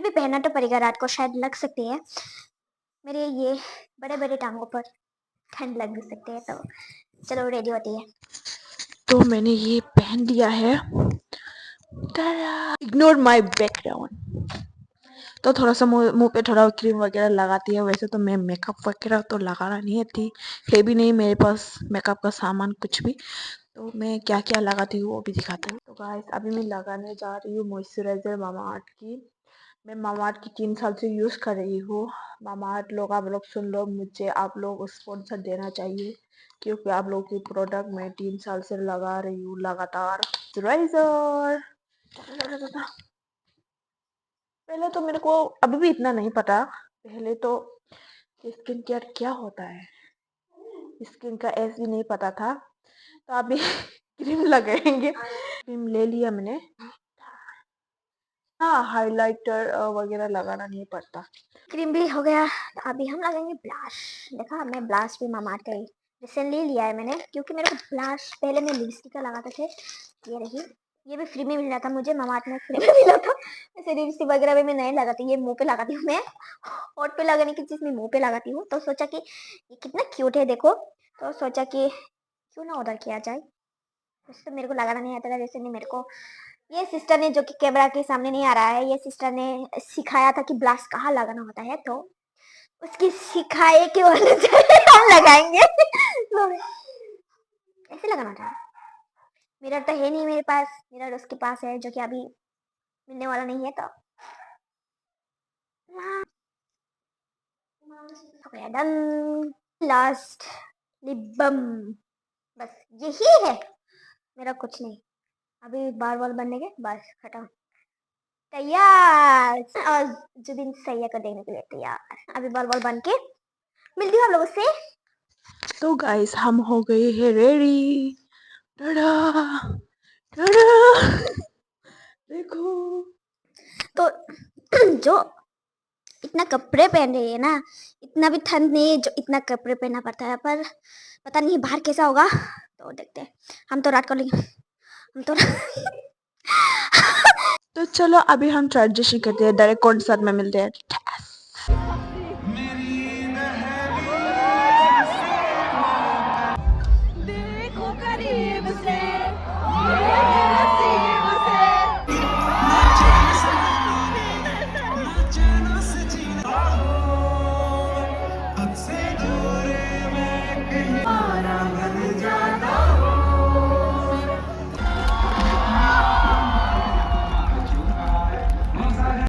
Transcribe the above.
फिर भी पहनना तो पड़ेगा, रात को शायद लग सकती है मेरे ये बड़े बड़े टांगों पर, ठंड लग भी सकती है। तो चलो रेडी होती है। तो मैंने ये पहन लिया है। Ignore my background. तो थोड़ा सा मुंह पे थोड़ा क्रीम वगैरह लगाती है। वैसे तो मैं मेकअप वगैरह तो लगाना नहीं थी, है भी नहीं मेरे पास मेकअप का सामान कुछ भी। तो मैं क्या क्या लगाती हूँ वो भी दिखाती हूँ। तो गाइस अभी मैं लगाने जा रही हूँ मॉइस्चराइजर मामाअर्थ की। मैं मामाअर्थ की 3 साल से यूज़ कर रही हूँ। मामाअर्थ लोग, आप लोग सुन लो, मुझे आप लोग स्पॉन्सर देना चाहिए, क्योंकि आप लोग की प्रोडक्ट मैं 3 साल से लगा रही हूँ लगातार। मॉइस्चराइजर पहले तो मेरे को अभी भी इतना नहीं पता, पहले तो स्किन केयर क्या होता है, स्किन का एस भी नहीं पता था। तो अभी क्रीम लगाएंगे। क्रीम ले लिया मैंने। हाँ, हाइलाइटर वगैरह लगाना नहीं पड़ता। क्रीम भी हो गया, तो अभी हम लगाएंगे ब्लश। देखा, मैं ब्लश भी मामाअर्थ का ही रिसेंटली लिया है मैंने, क्योंकि मेरे को ब्लश, पहले मैं लिपस्टिक का लगाते थे। ये रही, ये भी फ्री में मिल रहा था मुझे, मामाअर्थ में फ्री में मिला था। ऐसे लिपस्टिक वगैरह भी मैं नहीं लगाती, ये मुंह पे लगाती हूँ मैं। होठ पे लगाने की चीज मैं मुंह पे लगाती हूँ। तो सोचा कि ये कितना क्यूट है देखो, तो सोचा कि क्यों ना ऑर्डर किया जाए। वैसे तो मेरे को लगाना नहीं आता था, जैसे नहीं मेरे को ये सिस्टर ने, जो कि कैमरा के सामने नहीं आ रहा है, ये सिस्टर ने सिखाया था कि ब्लास्ट कहाँ लगाना होता है, तो उसकी सिखाए की वजह से हम लगाएंगे। तो ऐसे लगाना था। मिरर तो है नहीं मेरे पास, मिरर उसके पास है जो कि अभी मिलने वाला नहीं है। तो हो गया डन। लास्ट लिप बम, बस यही है मेरा, कुछ नहीं। अभी बार बार बनने के बस खत्म, तैयार। और जुबिन सैया को देने के लिए तैयार। अभी बॉल बॉल बन के मिलती हूँ आप लोगों से। तो गाइस हम हो गए हैं रेडी। टाडा टाडा, देखो। तो जो इतना कपड़े पहन रही है ना, इतना भी ठंड नहीं है जो इतना कपड़े पहनना पड़ता है, पर पता नहीं बाहर कैसा होगा, तो देखते हैं। हम तो रात को लेंगे, हम तो तो चलो अभी हम ट्रांजिशन करते हैं, डायरेक्ट कॉन्सर्ट में मिलते हैं।